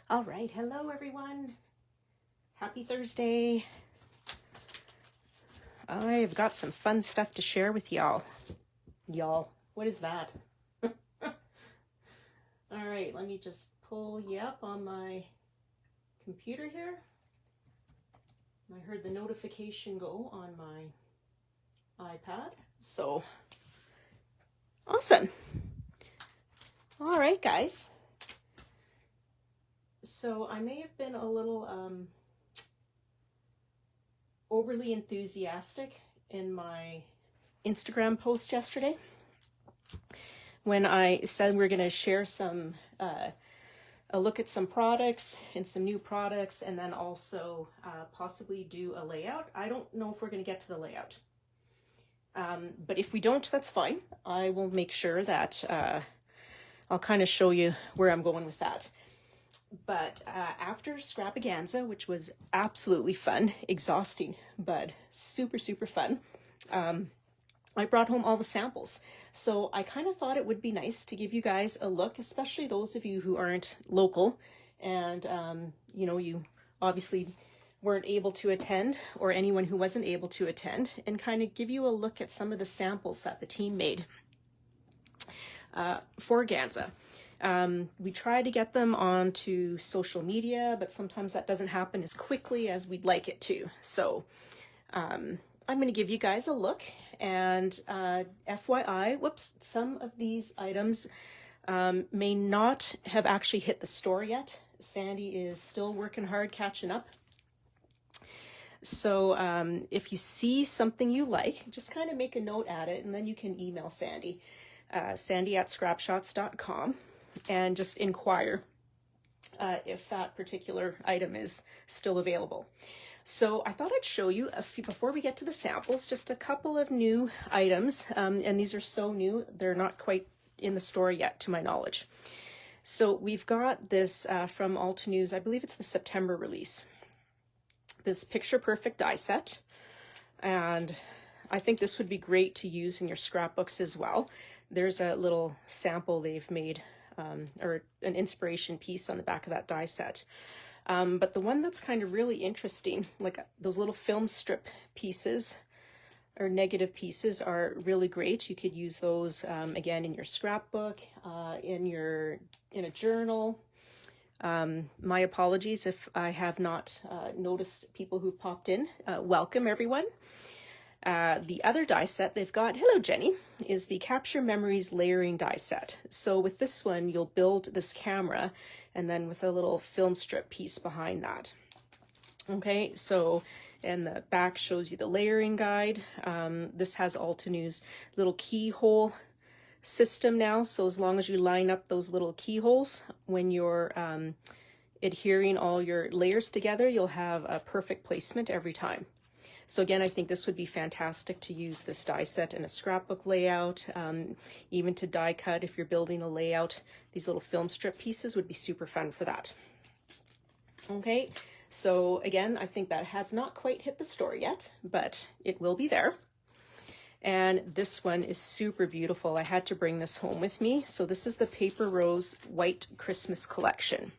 All right, hello everyone. Happy Thursday. I've got some fun stuff to share with y'all. Y'all, what is that? All right, let me just pull you up on my computer here. I heard the notification go on my iPad, so awesome. All right, guys. So I may have been a little overly enthusiastic in my Instagram post yesterday when I said we're going to share some a look at some products and some new products, and then also possibly do a layout. I don't know if we're going to get to the layout, but if we don't, that's fine. I will make sure that I'll kind of show you where I'm going with that. But after Scrapaganza, which was absolutely fun, exhausting, but super, super fun, I brought home all the samples. So I kind of thought it would be nice to give you guys a look, especially those of you who aren't local and, you know, you obviously weren't able to attend, or anyone who wasn't able to attend, and kind of give you a look at some of the samples that the team made for Ganza. We try to get them onto social media, but sometimes that doesn't happen as quickly as we'd like it to. So I'm going to give you guys a look, and FYI, whoops, some of these items may not have actually hit the store yet. Sandy is still working hard catching up. So if you see something you like, just kind of make a note at it, and then you can email Sandy, sandy@scrapshotz.com. and just inquire if that particular item is still available. So I thought I'd show you, before we get to the samples, just a couple of new items, and these are so new, they're not quite in the store yet, to my knowledge. So we've got this from Alta News, I believe it's the September release, this Picture Perfect die set, and I think this would be great to use in your scrapbooks as well. There's a little sample they've made, or an inspiration piece on the back of that die set. But the one that's kind of really interesting, like those little film strip pieces or negative pieces, are really great. You could use those again in your scrapbook, in a journal. My apologies if I have not noticed people who've popped in. Welcome everyone. The other die set they've got, hello Jenny, is the Capture Memories layering die set. So with this one, you'll build this camera, and then with a little film strip piece behind that. Okay, so, and the back shows you the layering guide. This has Alta News little keyhole system now. So as long as you line up those little keyholes when you're adhering all your layers together, you'll have a perfect placement every time. So again, I think this would be fantastic to use this die set in a scrapbook layout, even to die cut if you're building a layout. These little film strip pieces would be super fun for that. Okay, so again, I think that has not quite hit the store yet, but it will be there. And this one is super beautiful. I had to bring this home with me. So this is the Paper Rose White Christmas Collection.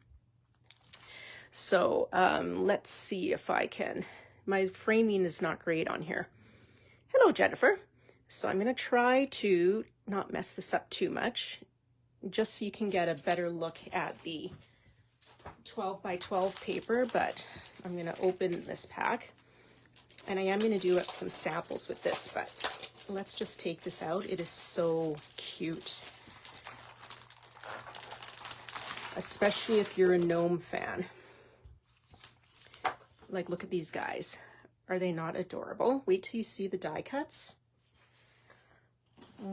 So let's see if I can... My framing is not great on here. Hello, Jennifer. So I'm going to try to not mess this up too much, just so you can get a better look at the 12 by 12 paper, but I'm going to open this pack, and I am going to do up some samples with this, but let's just take this out. It is so cute, especially if you're a gnome fan. Like, look at these guys. Are they not adorable? Wait till you see the die cuts.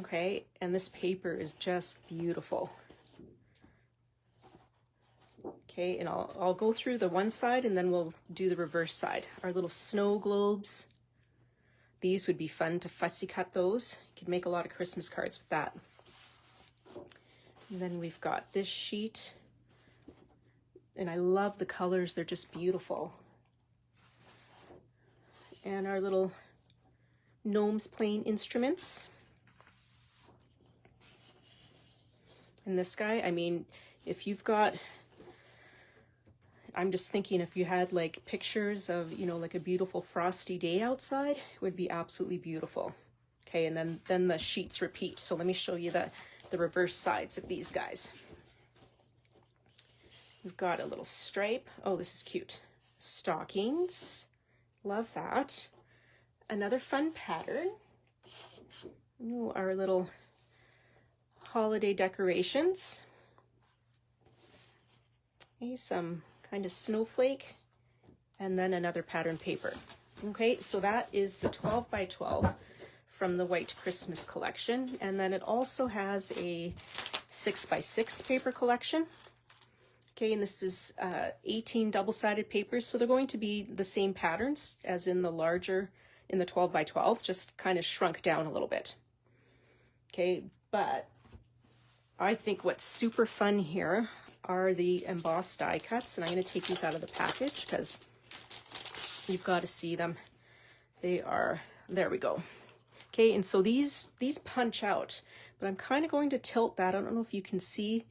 Okay, and this paper is just beautiful. Okay, and I'll go through the one side and then we'll do the reverse side. Our little snow globes. These would be fun to fussy cut those. You could make a lot of Christmas cards with that. And then we've got this sheet. And I love the colors, they're just beautiful. And our little gnomes playing instruments. And this guy, I mean, if you've got I'm just thinking if you had like pictures of, you know, like a beautiful frosty day outside, it would be absolutely beautiful. Okay, and then the sheets repeat. So let me show you the reverse sides of these guys. We've got a little stripe. Oh, this is cute. Stockings. Love that. Another fun pattern. Ooh, our little holiday decorations. Okay, some kind of snowflake, and then another pattern paper. Okay, so that is the 12 by 12 from the White Christmas collection. And then it also has a 6 by 6 paper collection. Okay, and this is 18 double-sided papers, so they're going to be the same patterns as in the larger, in the 12 by 12, just kind of shrunk down a little bit. Okay, but I think what's super fun here are the embossed die cuts, and I'm going to take these out of the package because you've got to see them. They are, there we go. Okay, and so these punch out, but I'm kind of going to tilt that. I don't know if you can see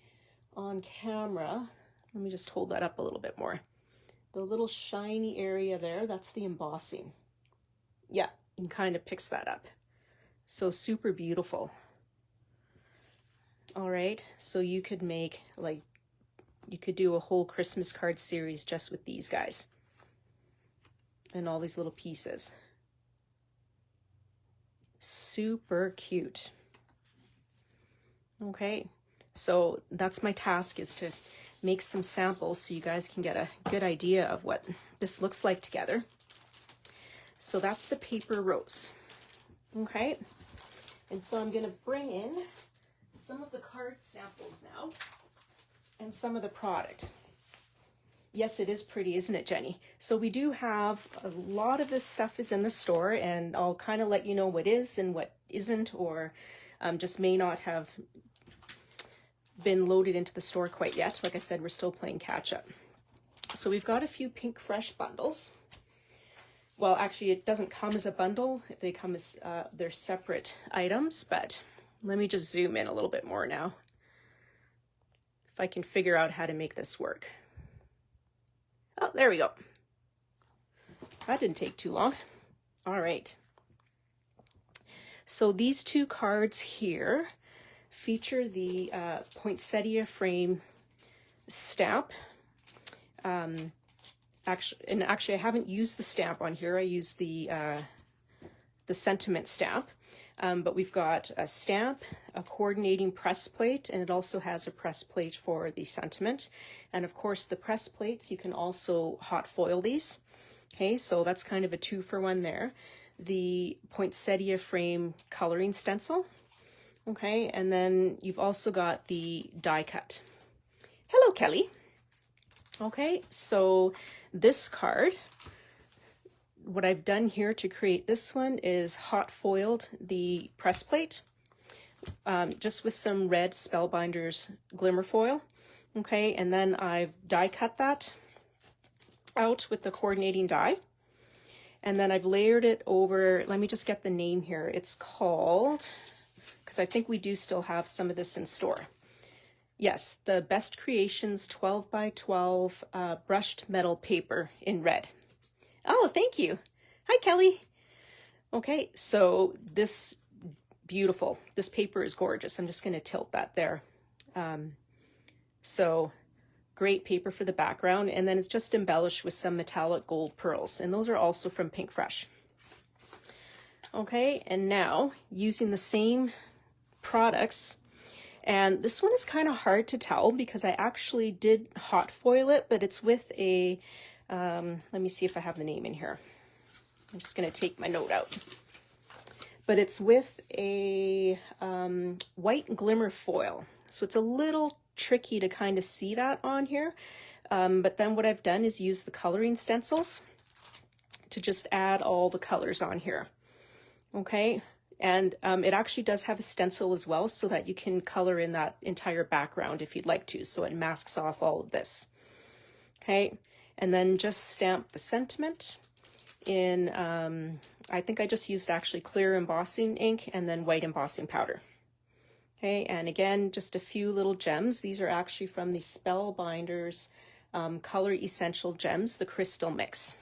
on camera. Let me just hold that up a little bit more. The little shiny area there, that's the embossing. Yeah, and kind of picks that up. So super beautiful. All right, so you could make like, you could do a whole Christmas card series just with these guys and all these little pieces. Super cute. Okay, so that's my task, is to make some samples so you guys can get a good idea of what this looks like together. So that's the paper rose. Okay, and so I'm going to bring in some of the card samples now and some of the product. Yes, it is pretty, isn't it, Jenny? So we do have a lot of this stuff is in the store, and I'll kind of let you know what is and what isn't, or just may not have been loaded into the store quite yet. Like I said, we're still playing catch up. So we've got a few Pink Fresh bundles. Well, actually, it doesn't come as a bundle. They come as they're separate items, but let me just zoom in a little bit more now. If I can figure out how to make this work. Oh, there we go. That didn't take too long. All right. So these two cards here feature the poinsettia frame stamp. Actually, I haven't used the stamp on here. I used the sentiment stamp. But we've got a stamp, a coordinating press plate, and it also has a press plate for the sentiment. And of course, the press plates, you can also hot foil these. Okay, so that's kind of a 2-for-1 there. The poinsettia frame coloring stencil. Okay, and then you've also got the die cut. Hello, Kelly. Okay, so this card, what I've done here to create this one is hot foiled the press plate just with some red Spellbinders glimmer foil. Okay, and then I've die cut that out with the coordinating die. And then I've layered it over, let me just get the name here. It's called, because I think we do still have some of this in store. Yes, the Best Creations 12 by 12 brushed metal paper in red. Oh, thank you. Hi, Kelly. Okay, so this beautiful. This paper is gorgeous. I'm just going to tilt that there. So great paper for the background, and then it's just embellished with some metallic gold pearls, and those are also from Pink Fresh. Okay, and now using the same products, and this one is kind of hard to tell because I actually did hot foil it, but it's with a let me see if I have the name in here. I'm just going to take my note out. But it's with a white glimmer foil. So it's a little tricky to kind of see that on here. But then what I've done is use the coloring stencils to just add all the colors on here. Okay. And it actually does have a stencil as well so that you can color in that entire background if you'd like to. So it masks off all of this. Okay. And then just stamp the sentiment in, I think I just used actually clear embossing ink and then white embossing powder. Okay, and again, just a few little gems. These are actually from the Spellbinders Color Essential Gems, the Crystal Mix.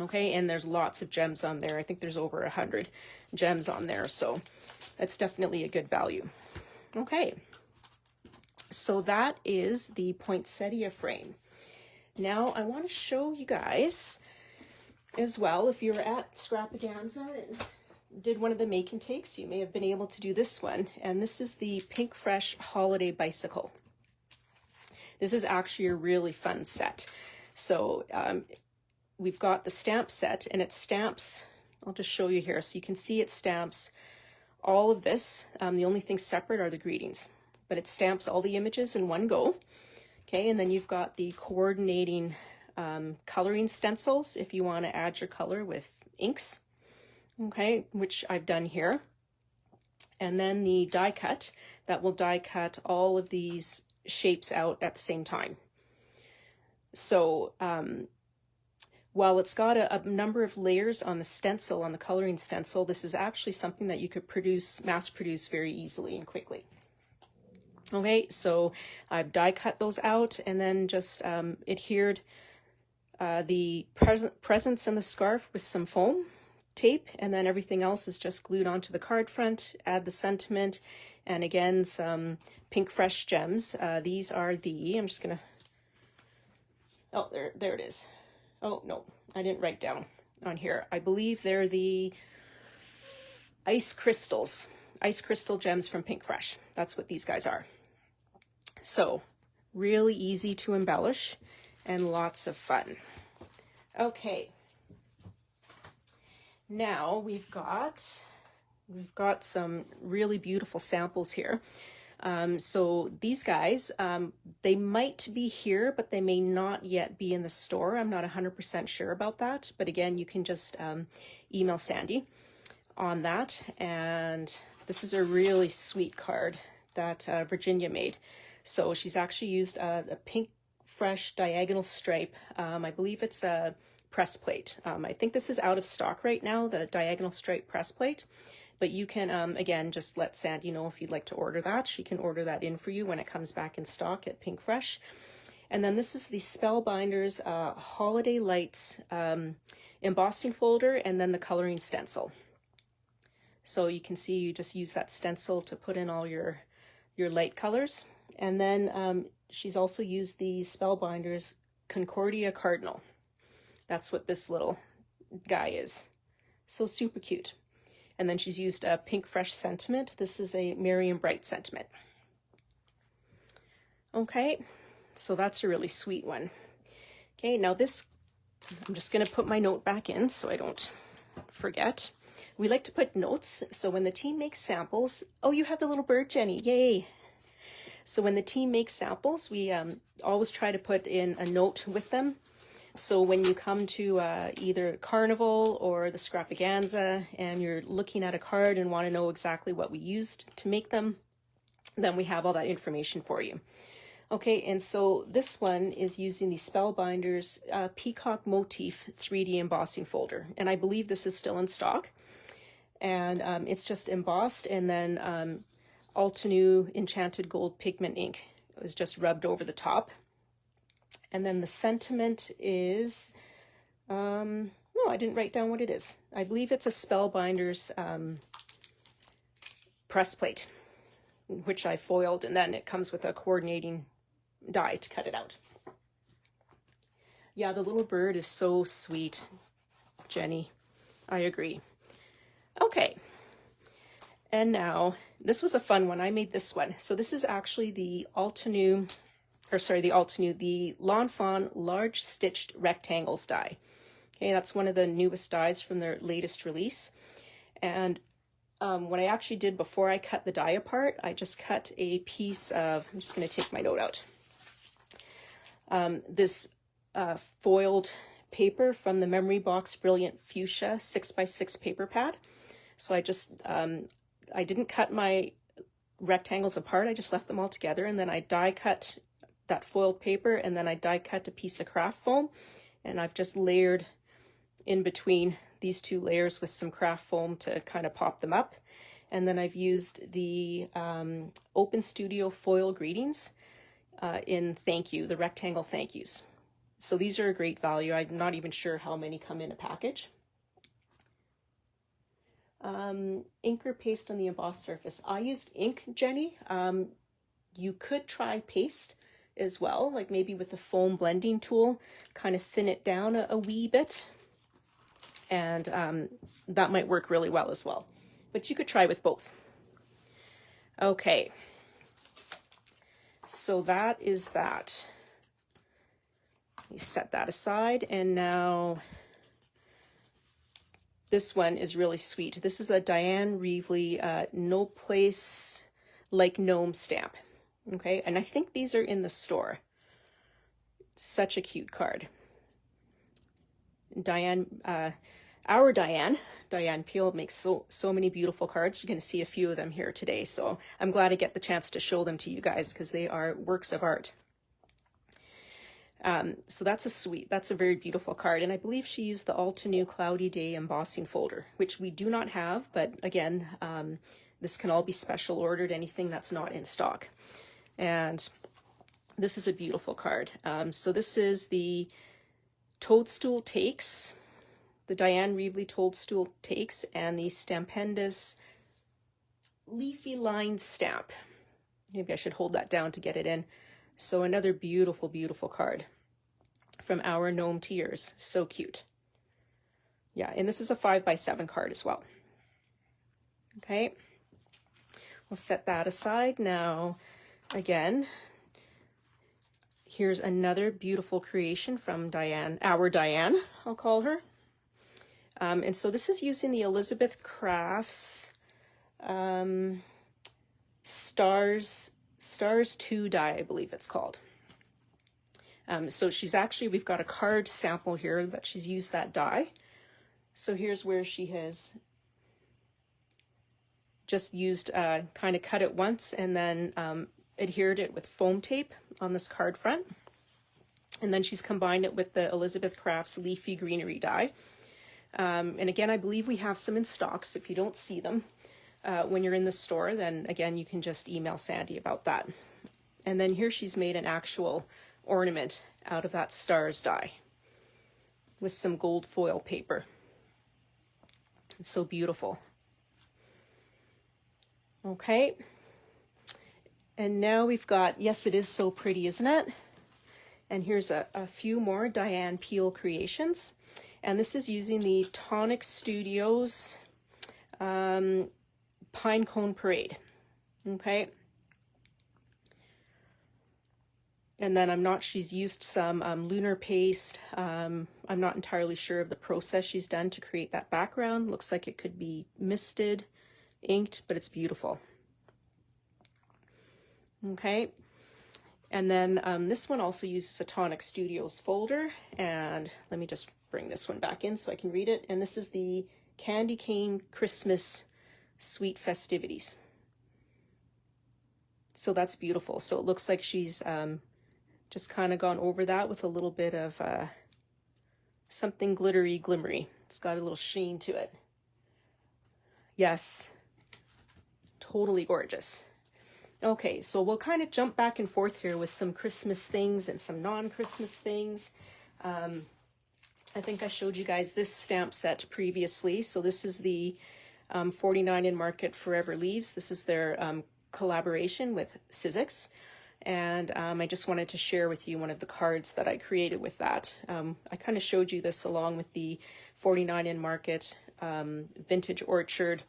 Okay, and there's lots of gems on there. I think there's over 100 gems on there, so that's definitely a good value. Okay, so that is the poinsettia frame. Now I want to show you guys as well, if you were at Scrapaganza and did one of the make and takes, you may have been able to do this one, and this is the Pink Fresh Holiday Bicycle. This is actually a really fun set. So we've got the stamp set, and it stamps, I'll just show you here so you can see it stamps all of this. The only thing separate are the greetings, but it stamps all the images in one go. Okay, and then you've got the coordinating coloring stencils if you want to add your color with inks, okay, which I've done here. And then the die cut that will die cut all of these shapes out at the same time. So while it's got a number of layers on the stencil, on the coloring stencil, this is actually something that you could mass produce very easily and quickly. Okay, so I've die cut those out and then just adhered the presents and the scarf with some foam tape, and then everything else is just glued onto the card front. Add the sentiment, and again some Pink Fresh gems. These are the, I'm just gonna, oh, there it is. Oh no, I didn't write down on here. I believe they're the ice crystal gems from Pink Fresh. That's what these guys are. So really easy to embellish and lots of fun. Okay, now we've got some really beautiful samples here. So these guys, they might be here, but they may not yet be in the store. I'm not 100% sure about that, but again, you can just email Sandy on that. And this is a really sweet card that Virginia made. So she's actually used a Pink Fresh diagonal stripe. I believe it's a press plate. I think this is out of stock right now, the diagonal stripe press plate, but you can, again, just let Sandy know if you'd like to order that. She can order that in for you when it comes back in stock at Pink Fresh. And then this is the Spellbinders Holiday Lights embossing folder, and then the coloring stencil. So you can see you just use that stencil to put in all your light colors. And then she's also used the Spellbinders Concordia Cardinal. That's what this little guy is. So super cute. And then she's used a Pink Fresh sentiment. This is a Merry and Bright sentiment. Okay, so that's a really sweet one. Okay, now this, I'm just going to put my note back in so I don't forget. We like to put notes, so when the team makes samples, oh, you have the little bird, Jenny, yay! So when the team makes samples, we always try to put in a note with them. So when you come to either Carnival or the Scrapaganza and you're looking at a card and want to know exactly what we used to make them, then we have all that information for you. Okay, and so this one is using the Spellbinders Peacock Motif 3D embossing folder. And I believe this is still in stock. And it's just embossed, and then Altenew Enchanted Gold Pigment ink was just rubbed over the top. And then the sentiment is, no, I didn't write down what it is. I believe it's a Spellbinders press plate, which I foiled, and then it comes with a coordinating die to cut it out. Yeah, the little bird is so sweet, Jenny. I agree. Okay. And now, this was a fun one. I made this one. So this is actually the Altenew, the Lawn Fawn Large Stitched Rectangles die. Okay, that's one of the newest dies from their latest release. And what I actually did before I cut the die apart, I just cut a piece of, I'm just going to take my note out, this foiled paper from the Memory Box Brilliant Fuchsia 6x6 paper pad. So I just, I didn't cut my rectangles apart, I just left them all together, and then I die cut that foiled paper, and then I die cut a piece of craft foam, and I've just layered in between these two layers with some craft foam to kind of pop them up. And then I've used the Open Studio foil greetings in thank you, the rectangle thank yous. So these are a great value. I'm not even sure how many come in a package. Ink or paste on the embossed surface. I used ink, Jenny. You could try paste as well, like maybe with the foam blending tool, kind of thin it down a wee bit. And that might work really well as well. But you could try with both. Okay. So that is that. You set that aside, and now this one is really sweet. This is the Diane Reevely No Place Like Gnome stamp. Okay, and I think these are in the store. Such a cute card. Diane, our Diane Peel makes so many beautiful cards. You're going to see a few of them here today. So I'm glad I get the chance to show them to you guys because they are works of art. So that's a very beautiful card. And I believe she used the All Too New Cloudy Day embossing folder, which we do not have. But again, this can all be special ordered, anything that's not in stock. And this is a beautiful card. So this is the Toadstool Takes, the Diane Reevely Toadstool Takes, and the Stampendous Leafy Line Stamp. Maybe I should hold that down to get it in. So another beautiful, beautiful card from our Gnome Tears. So cute. Yeah, and this is a 5x7 card as well. Okay, we'll set that aside. Now, again, here's another beautiful creation from Diane, our Diane, I'll call her. And so this is using the Elizabeth Crafts Stars 2 die, I believe it's called. So we've got a card sample here that she's used that die. So here's where she has just used, kind of cut it once and then adhered it with foam tape on this card front. And then she's combined it with the Elizabeth Crafts Leafy Greenery die. And again, I believe we have some in stock, so if you don't see them when you're in the store, then again, you can just email Sandy about that. And then here she's made an actual ornament out of that stars die with some gold foil paper. It's so beautiful. Okay. And now we've got, yes, it is so pretty, isn't it? And here's a few more Diane Peel creations. And this is using the Tonic Studios Pine Cone Parade. Okay. And then she's used some lunar paste. I'm not entirely sure of the process she's done to create that background. Looks like it could be misted, inked, but it's beautiful. Okay. And then this one also uses a Tonic Studios folder. And let me just bring this one back in so I can read it. And this is the Candy Cane Christmas Sweet Festivities. So that's beautiful. So it looks like she's just kind of gone over that with a little bit of something glittery, glimmery. It's got a little sheen to it. Yes, totally gorgeous. Okay, so we'll kind of jump back and forth here with some Christmas things and some non-Christmas things. I think I showed you guys this stamp set previously. So this is the 49 in Market Forever Leaves. This is their collaboration with Sizzix. And I just wanted to share with you one of the cards that I created with that. I kind of showed you this along with the 49 in Market Vintage Orchard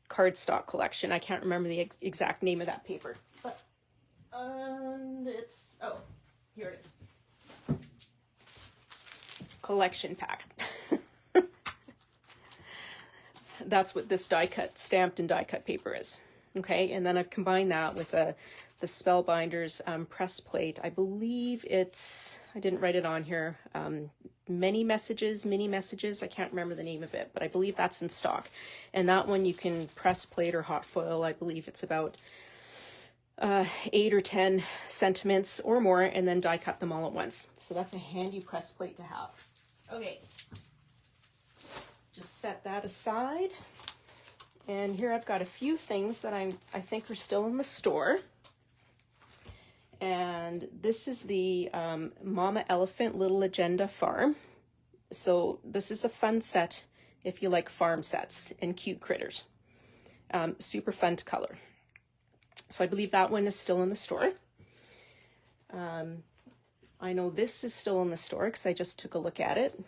cardstock collection. I can't remember the exact name of that paper, but it's, oh, here it is. Collection pack. That's what this die cut, stamped and die cut paper is. Okay, and then I've combined that with the Spellbinders press plate. I believe it's, I didn't write it on here, mini messages, I can't remember the name of it, but I believe that's in stock. And that one you can press plate or hot foil. I believe it's about 8 or 10 sentiments or more, and then die cut them all at once. So that's a handy press plate to have. Okay, just set that aside. And here I've got a few things that I think are still in the store. And this is the Mama Elephant Little Agenda Farm. So this is a fun set if you like farm sets and cute critters. Super fun to color. So I believe that one is still in the store. I know this is still in the store because I just took a look at it.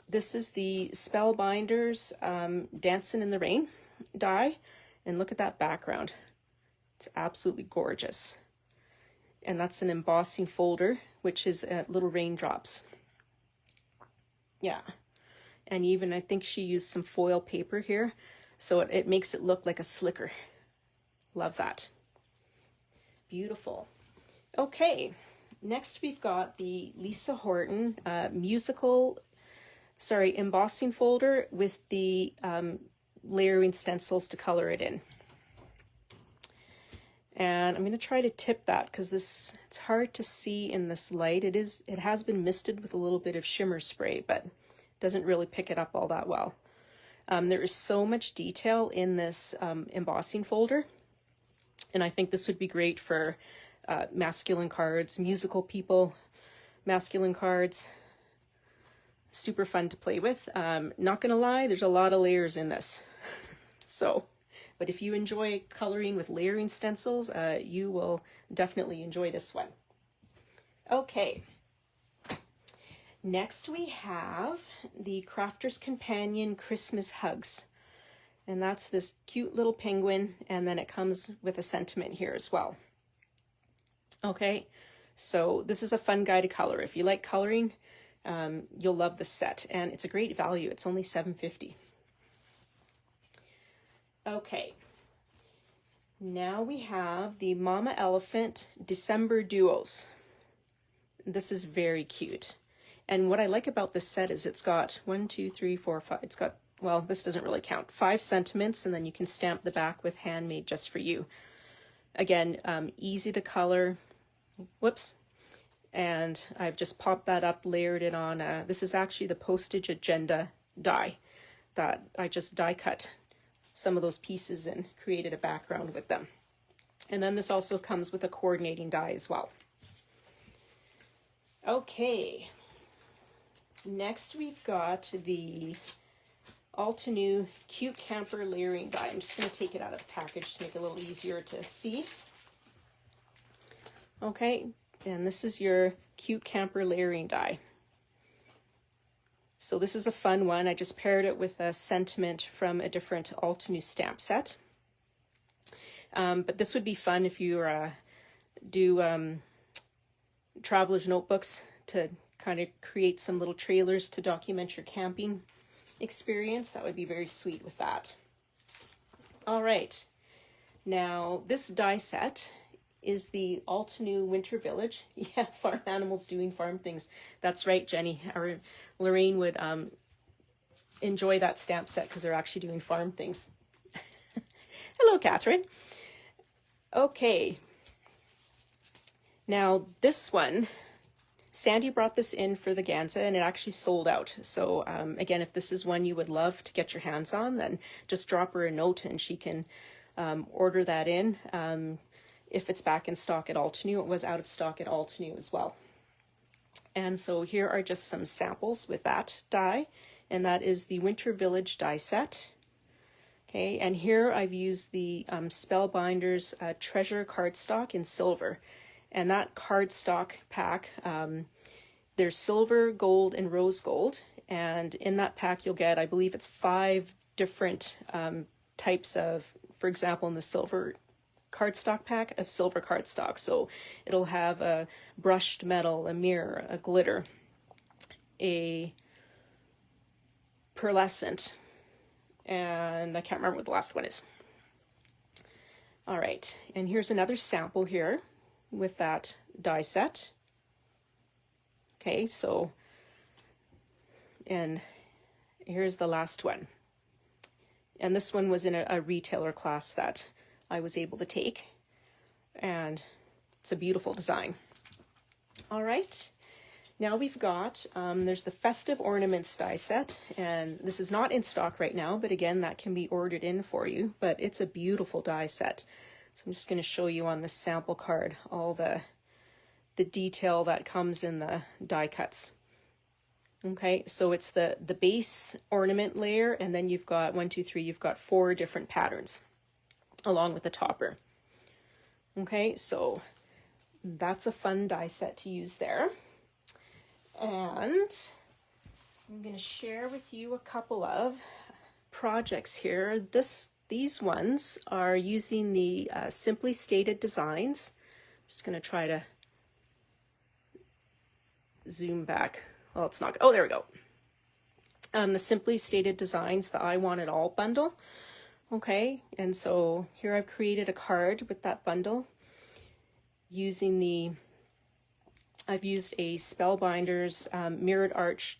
This is the Spellbinders Dancing in the Rain die. And look at that background. It's absolutely gorgeous. And that's an embossing folder, which is little raindrops. Yeah. And even I think she used some foil paper here, so it makes it look like a slicker. Love that. Beautiful. Okay, next we've got the Lisa Horton embossing folder with the layering stencils to color it in. And I'm going to try to tip that because it's hard to see in this light. It has been misted with a little bit of shimmer spray, but doesn't really pick it up all that well. There is so much detail in this embossing folder, and I think this would be great for masculine cards, musical people, masculine cards. Super fun to play with. Not gonna lie, there's a lot of layers in this. But if you enjoy coloring with layering stencils, you will definitely enjoy this one. Okay. Next we have the Crafter's Companion Christmas Hugs. And that's this cute little penguin, and then it comes with a sentiment here as well. Okay, so this is a fun guy to color. If you like coloring, you'll love this set, and it's a great value. It's only $7.50. Okay, now we have the Mama Elephant December Duos. This is very cute. And what I like about this set is it's got 1, 2, 3, 4, 5. It's got, well, this doesn't really count. 5 sentiments, and then you can stamp the back with handmade just for you. Again, easy to color. Whoops. And I've just popped that up, layered it on. This is actually the postage agenda die that I just die cut some of those pieces and created a background with them. And then this also comes with a coordinating die as well. Okay. Next we've got the Altenew Cute Camper Layering Die. I'm just going to take it out of the package to make it a little easier to see. Okay, and this is your Cute Camper Layering Die. So this is a fun one. I just paired it with a sentiment from a different Altenew stamp set. But this would be fun if you do traveler's notebooks to kind of create some little trailers to document your camping experience. That would be very sweet with that. All right, now this die set is the Altenew Winter Village. Yeah, farm animals doing farm things. That's right, Jenny. Lorraine would enjoy that stamp set because they're actually doing farm things. Hello, Catherine. Okay. Now this one, Sandy brought this in for the Ganza and it actually sold out. So again, if this is one you would love to get your hands on, then just drop her a note and she can order that in. If it's back in stock at Altenew, it was out of stock at Altenew as well. And so here are just some samples with that die, and that is the Winter Village die set. Okay, and here I've used the Spellbinders Treasure cardstock in silver. And that cardstock pack, there's silver, gold, and rose gold. And in that pack you'll get, I believe it's 5 different types of, for example, in the silver cardstock pack of silver cardstock. So it'll have a brushed metal, a mirror, a glitter, a pearlescent, and I can't remember what the last one is. All right, and here's another sample here with that die set. Okay, so, and here's the last one. And this one was in a retailer class that I was able to take, and it's a beautiful design. All right, now we've got, there's the Festive Ornaments die set, and this is not in stock right now, but again, that can be ordered in for you, but it's a beautiful die set. So I'm just going to show you on the sample card all the the detail that comes in the die cuts. Okay, so it's the base ornament layer, and then you've got 1, 2, 3, you've got 4 different patterns along with the topper. Okay, so that's a fun die set to use there. And I'm going to share with you a couple of projects here. These ones are using the Simply Stated Designs. I'm just going to try to zoom back. Well, it's not. Oh, there we go. The Simply Stated Designs, the I Want It All bundle. Okay, and so here I've created a card with that bundle using I've used a Spellbinders Mirrored Arch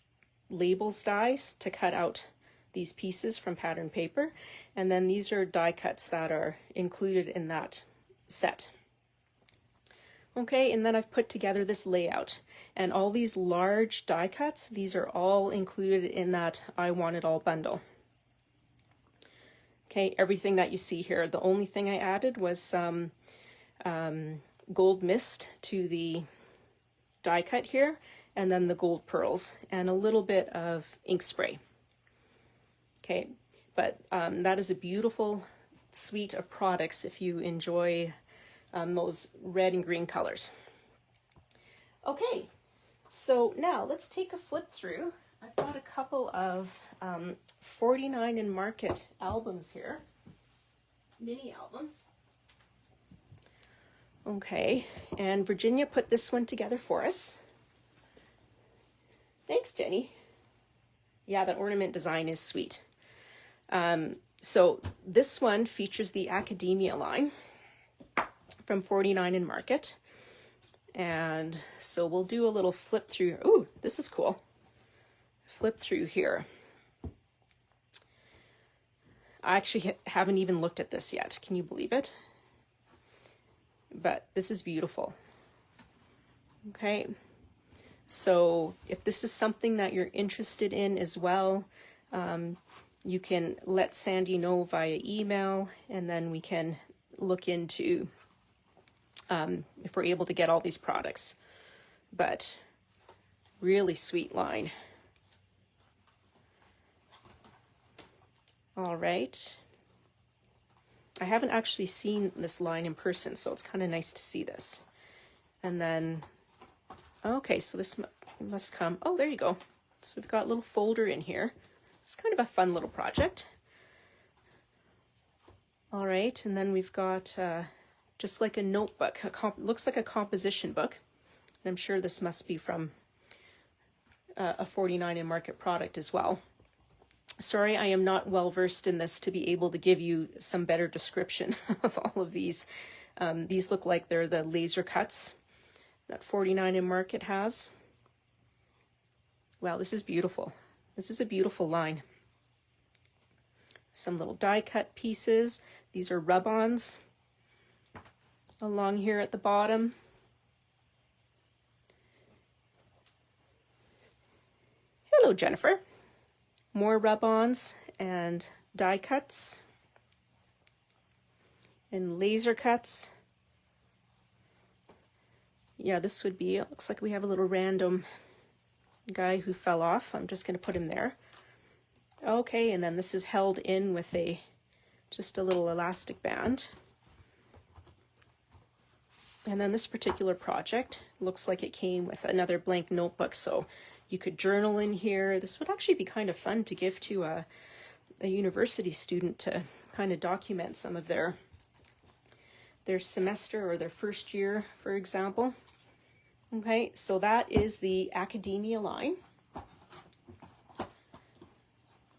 labels dies to cut out these pieces from pattern paper, and then these are die cuts that are included in that set. Okay, and then I've put together this layout, and all these large die cuts, these are all included in that I Want It All bundle. Okay, everything that you see here, the only thing I added was some gold mist to the die cut here, and then the gold pearls, and a little bit of ink spray. Okay, but that is a beautiful suite of products if you enjoy those red and green colors. Okay, so now let's take a flip through. I've got a couple of 49 and Market albums here, mini albums. Okay, and Virginia put this one together for us. Thanks, Jenny. Yeah, the ornament design is sweet. So this one features the Academia line from 49 and Market. And so we'll do a little flip through. Ooh, this is cool. Flip through here. I actually haven't even looked at this yet. Can you believe it? But this is beautiful. Okay. So if this is something that you're interested in as well, you can let Sandy know via email, and then we can look into if we're able to get all these products. But really sweet line. All right. I haven't actually seen this line in person, so it's kind of nice to see this. And then, okay, so this must come, oh, there you go. So we've got a little folder in here. It's kind of a fun little project. All right, and then we've got just like a notebook. Looks like a composition book. And I'm sure this must be from a 49 and Market product as well. Sorry, I am not well versed in this to be able to give you some better description of all of these. These look like they're the laser cuts that 49 and Market has. Wow, this is beautiful. This is a beautiful line. Some little die cut pieces. These are rub-ons along here at the bottom. Hello, Jennifer. More rub-ons and die cuts and laser cuts. Yeah, this would be, it looks like we have a little random guy who fell off. I'm just going to put him there. Okay, and then this is held in with just a little elastic band. And then this particular project looks like it came with another blank notebook, so you could journal in here. This would actually be kind of fun to give to a university student to kind of document some of their semester or their first year, for example. Okay, so that is the Academia line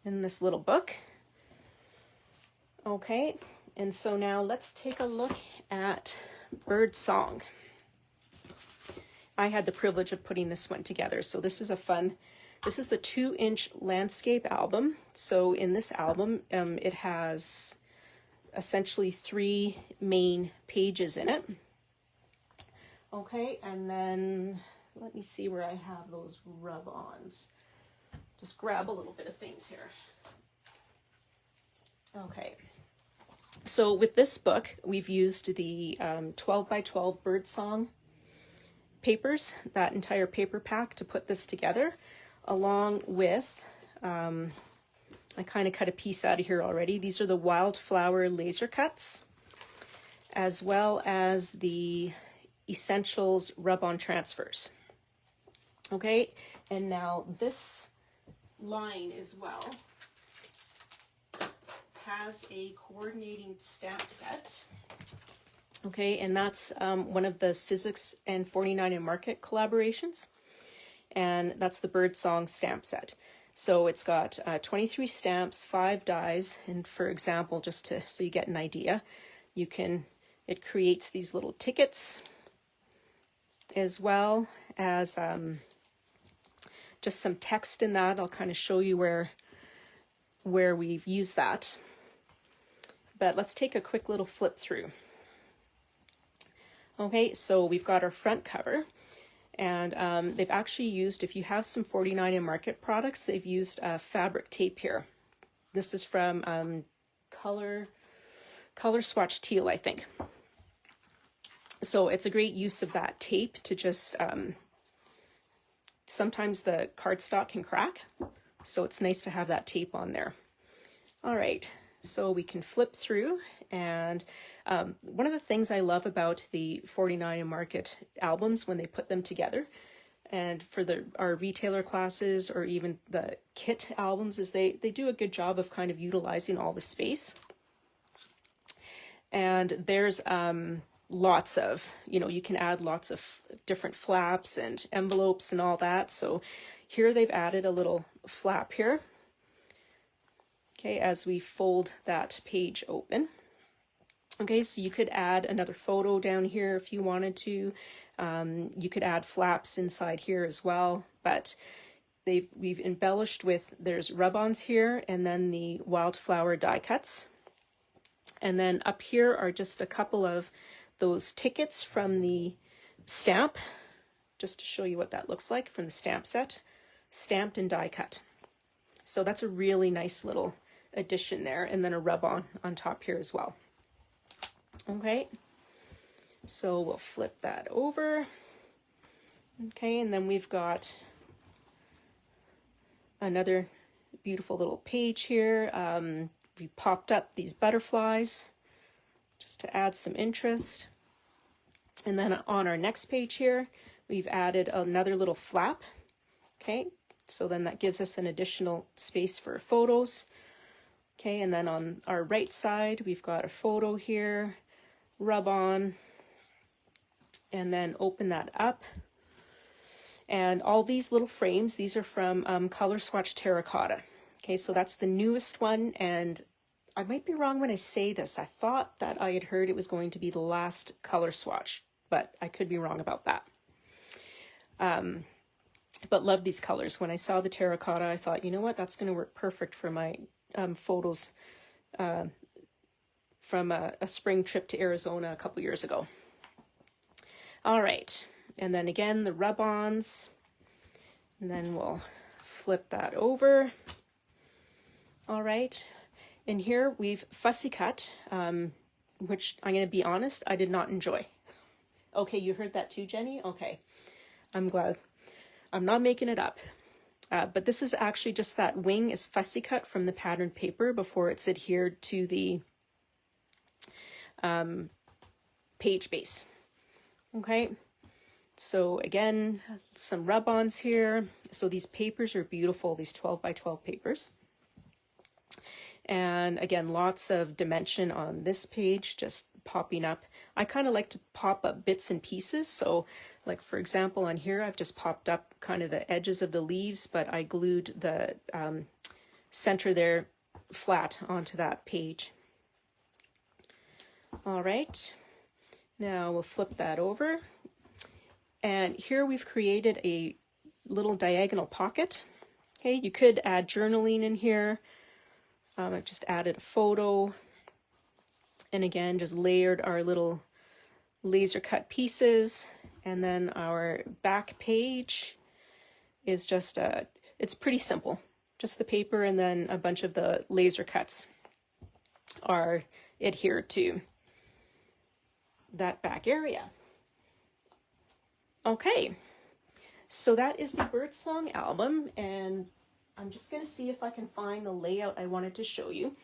in this little book. Okay, and so now let's take a look at Bird Song. I had the privilege of putting this one together. So this is this is the 2-inch landscape album. So in this album, it has essentially 3 main pages in it. Okay, and then let me see where I have those rub-ons. Just grab a little bit of things here. Okay. So with this book, we've used the 12 by 12 bird song papers, that entire paper pack to put this together, along with, I kind of cut a piece out of here already. These are the wildflower laser cuts, as well as the Essentials rub-on transfers. Okay, and now this line as well has a coordinating stamp set. Okay, and that's one of the Sizzix and 49 and Market collaborations, and that's the Birdsong stamp set. So it's got 23 stamps, 5 dies, and for example, just to so you get an idea, it creates these little tickets, as well as just some text in that. I'll kind of show you where we've used that. But let's take a quick little flip through. Okay, so we've got our front cover, and they've actually used, if you have some 49 and Market products, they've used fabric tape here. This is from Color Swatch Teal, I think. So it's a great use of that tape to just, sometimes the cardstock can crack, so it's nice to have that tape on there. All right, so we can flip through, and one of the things I love about the 49 and Market albums when they put them together, and for our retailer classes or even the kit albums, is they do a good job of kind of utilizing all the space. And there's lots of, you can add lots of different flaps and envelopes and all that. So here they've added a little flap here. Okay, as we fold that page open. Okay, so you could add another photo down here if you wanted to. You could add flaps inside here as well, but we've embellished with, there's rub-ons here, and then the wildflower die cuts. And then up here are just a couple of those tickets from the stamp, just to show you what that looks like from the stamp set, stamped and die cut. So that's a really nice little addition there, and then a rub-on on top here as well. Okay, so we'll flip that over. Okay, and then we've got another beautiful little page here. We popped up these butterflies just to add some interest. And then on our next page here, we've added another little flap. Okay, so then that gives us an additional space for photos. Okay, and then on our right side, we've got a photo here, rub on, and then open that up. And all these little frames, these are from Color Swatch Terracotta. Okay, so that's the newest one, and I might be wrong when I say this. I thought that I had heard it was going to be the last color swatch, but I could be wrong about that. But love these colors. When I saw the terracotta, I thought, you know what, that's going to work perfect for my photos from a spring trip to Arizona a couple years ago. All right, and then again, the rub-ons, and then we'll flip that over. All right, and here we've fussy cut, which I'm going to be honest, I did not enjoy. Okay, you heard that too, Jenny? Okay, I'm glad. I'm not making it up. But this is actually just that wing is fussy cut from the patterned paper before it's adhered to the page base. Okay, so again, some rub-ons here. So these papers are beautiful, these 12 by 12 papers. And again, lots of dimension on this page, just popping up. I kind of like to pop up bits and pieces. So like, for example, on here, I've just popped up kind of the edges of the leaves, but I glued the center there flat onto that page. All right, now we'll flip that over. And here we've created a little diagonal pocket. Okay, you could add journaling in here. I've just added a photo, and again, just layered our little laser cut pieces. And then our back page is just, it's pretty simple. Just the paper, and then a bunch of the laser cuts are adhered to that back area. Okay, so that is the Birdsong album, and I'm just going to see if I can find the layout I wanted to show you.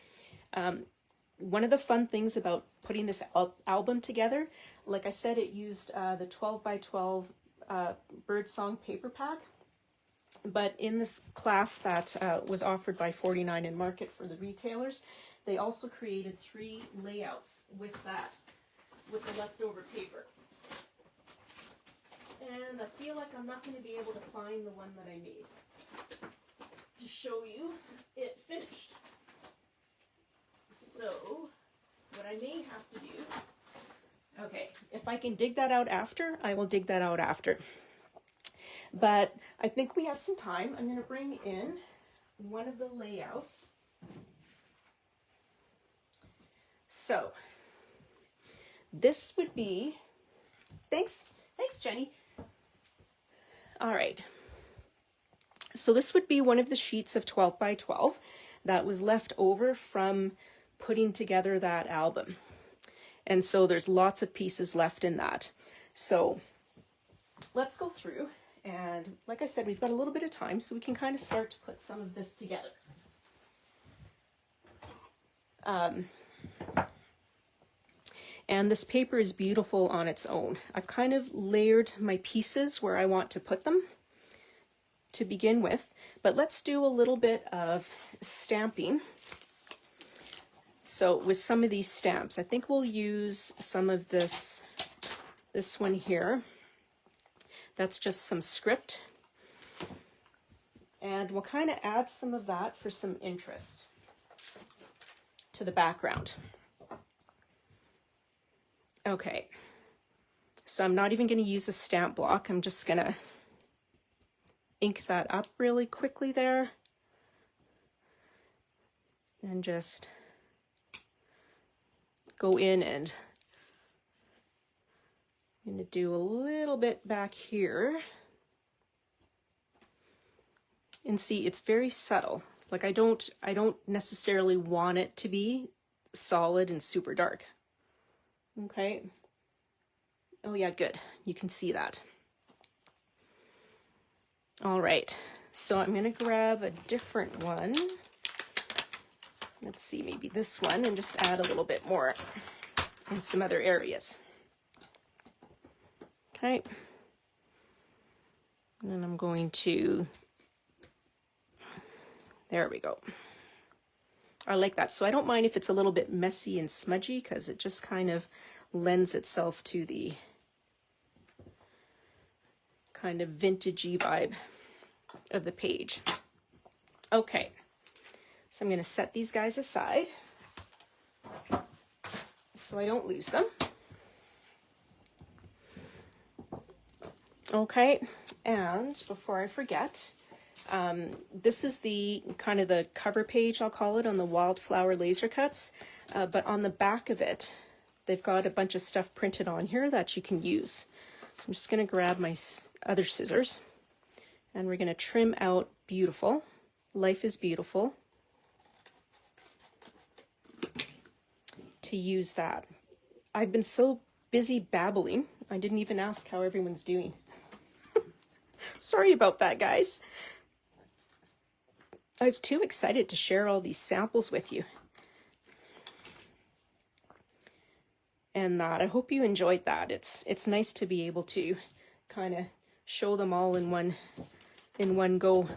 One of the fun things about putting this album together, like I said, it used the 12 by 12 Birdsong paper pack, but in this class that was offered by 49 and Market for the retailers, they also created 3 layouts with that, with the leftover paper. And I feel like I'm not going to be able to find the one that I made to show you it finished. So what I may have to do, okay, if I can dig that out after, I will dig that out after. But I think we have some time. I'm going to bring in one of the layouts. So this would be, thanks Jenny. All right, so this would be one of the sheets of 12 by 12 that was left over from putting together that album. And so there's lots of pieces left in that. So let's go through, and like I said, we've got a little bit of time, so we can kind of start to put some of this together. And this paper is beautiful on its own. I've kind of layered my pieces where I want to put them to begin with, but let's do a little bit of stamping. So with some of these stamps, I think we'll use some of this one here. That's just some script. And we'll kind of add some of that for some interest to the background. Okay, so I'm not even going to use a stamp block. I'm just going to ink that up really quickly there. And just go in, and I'm going to do a little bit back here. And see, it's very subtle. Like I don't necessarily want it to be solid and super dark. Okay. Oh yeah, good. You can see that. All right. So I'm going to grab a different one. Let's see, maybe this one, and just add a little bit more in some other areas. Okay. And then I'm going to, there we go. I like that. So I don't mind if it's a little bit messy and smudgy, because it just kind of lends itself to the kind of vintagey vibe of the page. Okay, so I'm going to set these guys aside so I don't lose them. Okay, and before I forget, this is the kind of the cover page, I'll call it, on the Wildflower laser cuts, but on the back of it, they've got a bunch of stuff printed on here that you can use. So I'm just going to grab my other scissors, and we're going to trim out Beautiful. Life is Beautiful. To use that. I've been so busy babbling, I didn't even ask how everyone's doing. Sorry about that, guys. I was too excited to share all these samples with you. And I hope you enjoyed that. It's nice to be able to kind of show them all in one go.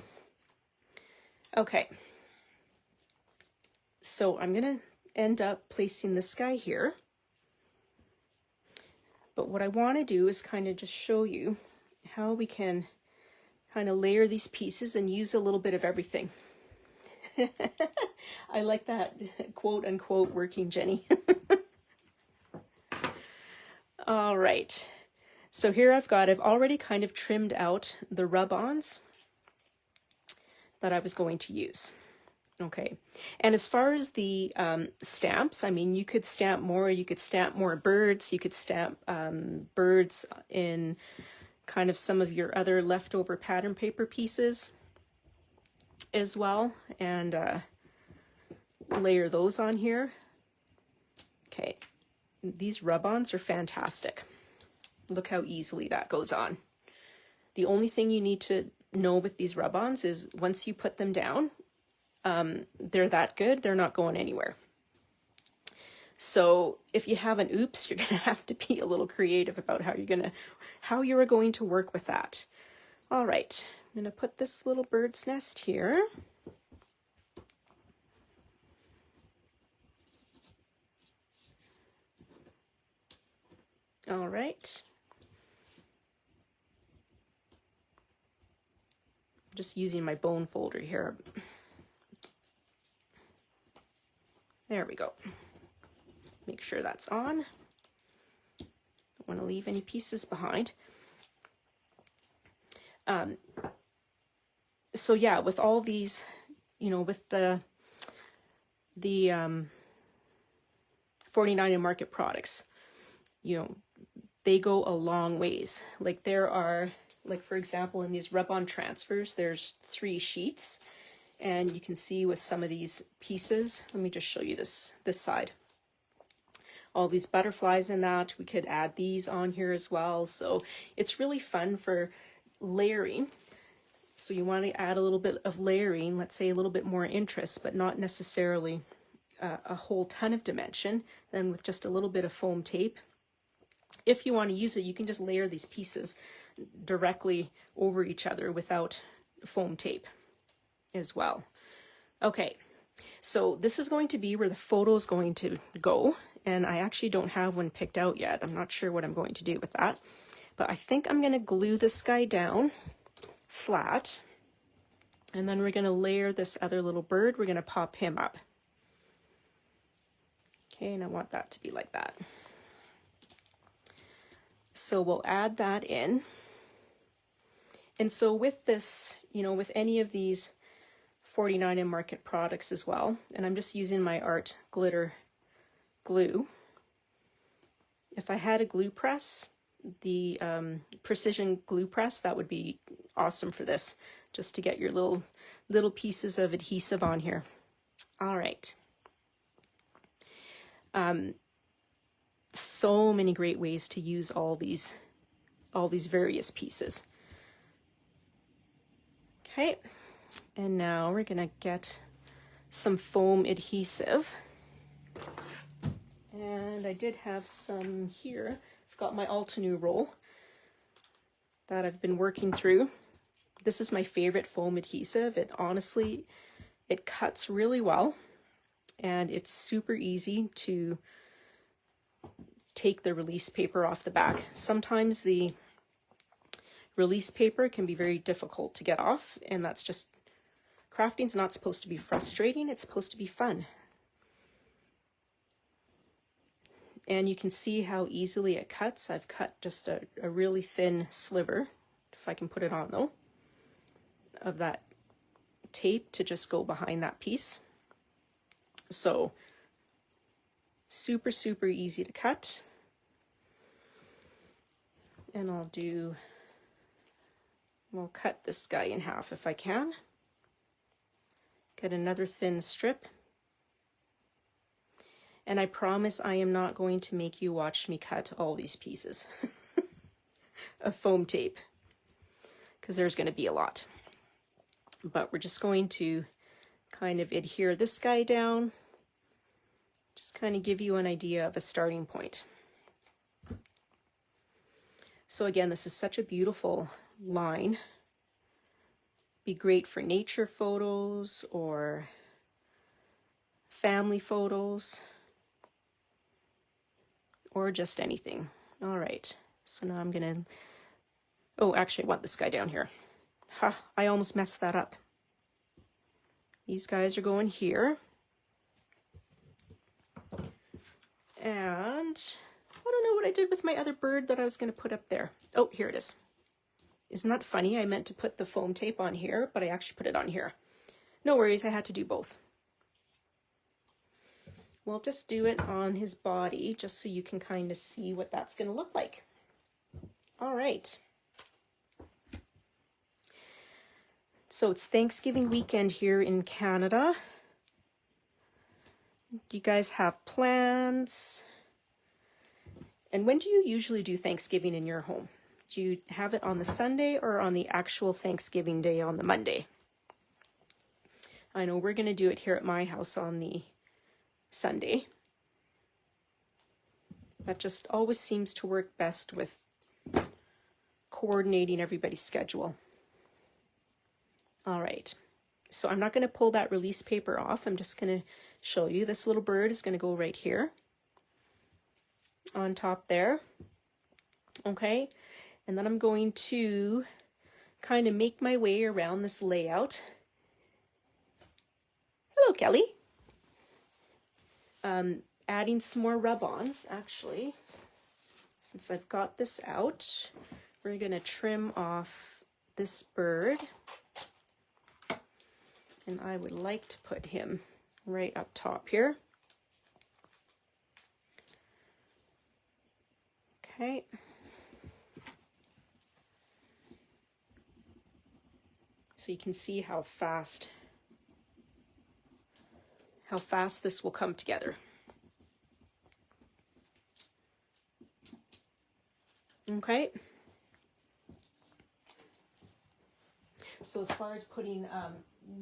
Okay. So I'm going to end up placing this guy here. But what I want to do is kind of just show you how we can kind of layer these pieces and use a little bit of everything. I like that quote unquote working, Jenny. All right. So here I've already kind of trimmed out the rub-ons that I was going to use. Okay. And as far as the stamps, I mean, you could stamp more birds, you could stamp birds in kind of some of your other leftover pattern paper pieces as well, and layer those on here. Okay, these rub-ons are fantastic. Look how easily that goes on. The only thing you need to know with these rub-ons is once you put them down, they're that good, they're not going anywhere. So if you have an oops, you're gonna have to be a little creative about how you're going to work with that. All right, I'm gonna put this little bird's nest here. All right. I'm just using my bone folder here. There we go. Make sure that's on. Don't want to leave any pieces behind. So yeah, with all these, you know, with the 49 and Market products, you know, they go a long ways. Like there are, like for example, in these rub-on transfers, there's 3 sheets, and you can see with some of these pieces, let me just show you this side. All these butterflies in that, we could add these on here as well. So it's really fun for layering. So you want to add a little bit of layering, let's say a little bit more interest, but not necessarily a whole ton of dimension. Then with just a little bit of foam tape, if you want to use it, you can just layer these pieces directly over each other without foam tape as well. Okay, so this is going to be where the photo is going to go, and I actually don't have one picked out yet. I'm not sure what I'm going to do with that, but I think I'm going to glue this guy down flat, and then we're going to layer this other little bird. We're going to pop him up. Okay, and I want that to be like that. So we'll add that in. And so with this, you know, with any of these 49 and Market products as well, and I'm just using my art glitter glue. If I had a glue press, the precision glue press, that would be awesome for this, just to get your little pieces of adhesive on here. All right. So many great ways to use all these various pieces. Okay, and now we're gonna get some foam adhesive. And I did have some here. I've got my Altenew roll that I've been working through. This is my favorite foam adhesive. It honestly, it cuts really well, and it's super easy to take the release paper off the back. Sometimes the release paper can be very difficult to get off, and that's just, crafting's not supposed to be frustrating, it's supposed to be fun. And you can see how easily it cuts. I've cut just a really thin sliver, if I can put it on though, of that tape to just go behind that piece. So super, super easy to cut. And I'll cut this guy in half if I can. Get another thin strip. And I promise I am not going to make you watch me cut all these pieces of foam tape, because there's going to be a lot. But we're just going to kind of adhere this guy down, just kind of give you an idea of a starting point. So again, this is such a beautiful line. Be great for nature photos or family photos or just anything. All right, so now I'm gonna, oh, actually I want this guy down here. Ha, I almost messed that up. These guys are going here. And I don't know what I did with my other bird that I was going to put up there. Oh, here it is. Isn't that funny? I meant to put the foam tape on here, but I actually put it on here. No worries, I had to do both. We'll just do it on his body, just so you can kind of see what that's going to look like. All right. So it's Thanksgiving weekend here in Canada. Do you guys have plans? And when do you usually do Thanksgiving in your home? Do you have it on the Sunday or on the actual Thanksgiving Day on the Monday? I know we're going to do it here at my house on the Sunday. That just always seems to work best with coordinating everybody's schedule. All right, so I'm not going to pull that release paper off. I'm just going to show you. This little bird is going to go right here on top there. Okay, and then I'm going to kind of make my way around this layout. Hello, Kelly. Adding some more rub-ons, actually. Since I've got this out, we're going to trim off this bird. And I would like to put him right up top here. Okay. So you can see how fast this will come together. Okay. So as far as putting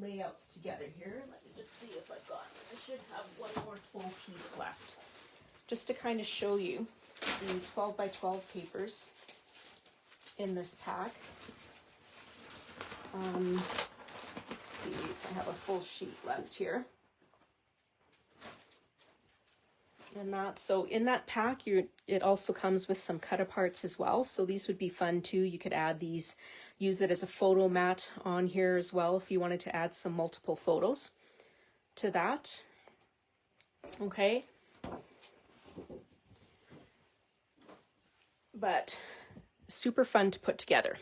layouts together here, let me just see if I've got, I should have one more full piece left. Just to kind of show you the 12 by 12 papers in this pack. Let's see if I have a full sheet left here. And that, so in that pack, it also comes with some cut aparts as well. So these would be fun too. You could add these, use it as a photo mat on here as well if you wanted to add some multiple photos to that. Okay. But super fun to put together.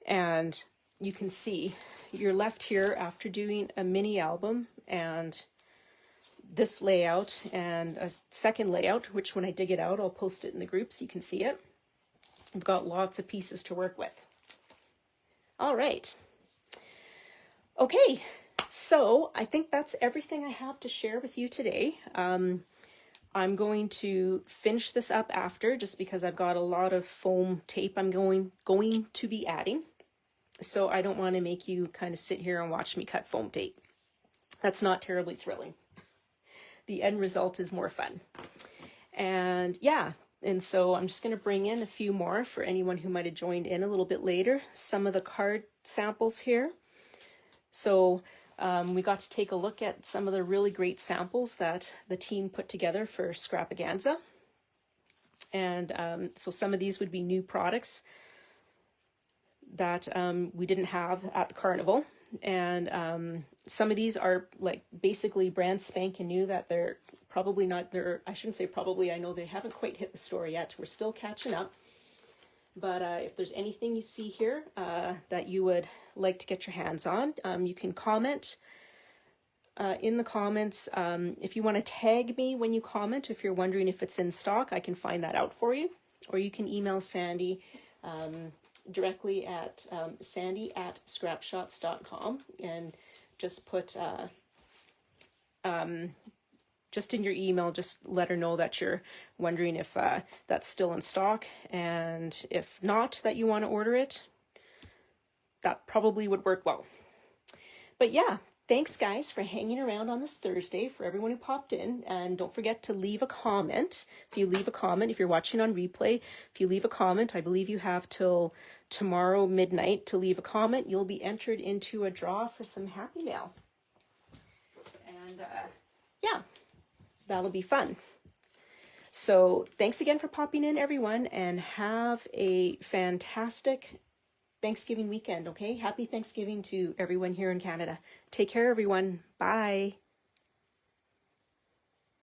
And you can see you're left here after doing a mini album and this layout and a second layout, which when I dig it out, I'll post it in the group so you can see it. I've got lots of pieces to work with. All right. Okay, so I think that's everything I have to share with you today. I'm going to finish this up after, just because I've got a lot of foam tape I'm going to be adding. So I don't want to make you kind of sit here and watch me cut foam tape. That's not terribly thrilling. The end result is more fun. And yeah, and so I'm just going to bring in a few more for anyone who might have joined in a little bit later. Some of the card samples here. So we got to take a look at some of the really great samples that the team put together for Scrapaganza. And so some of these would be new products that we didn't have at the carnival. And some of these are like basically brand spanking new, that they're probably not, I shouldn't say probably, I know they haven't quite hit the store yet. We're still catching up. But if there's anything you see here that you would like to get your hands on, you can comment in the comments. If you want to tag me when you comment, if you're wondering if it's in stock, I can find that out for you. Or you can email Sandy directly at sandy@scrapshotz.com and just put just in your email, just let her know that you're wondering if that's still in stock, and if not, that you want to order it. That probably would work well. But yeah, thanks guys for hanging around on this Thursday, for everyone who popped in. And don't forget to leave a comment. If you leave a comment, if you're watching on replay, if you leave a comment, I believe you have till tomorrow midnight to leave a comment. You'll be entered into a draw for some Happy Mail. And yeah, that'll be fun. So thanks again for popping in, everyone, and have a fantastic Thanksgiving weekend, okay? Happy Thanksgiving to everyone here in Canada. Take care, everyone. Bye.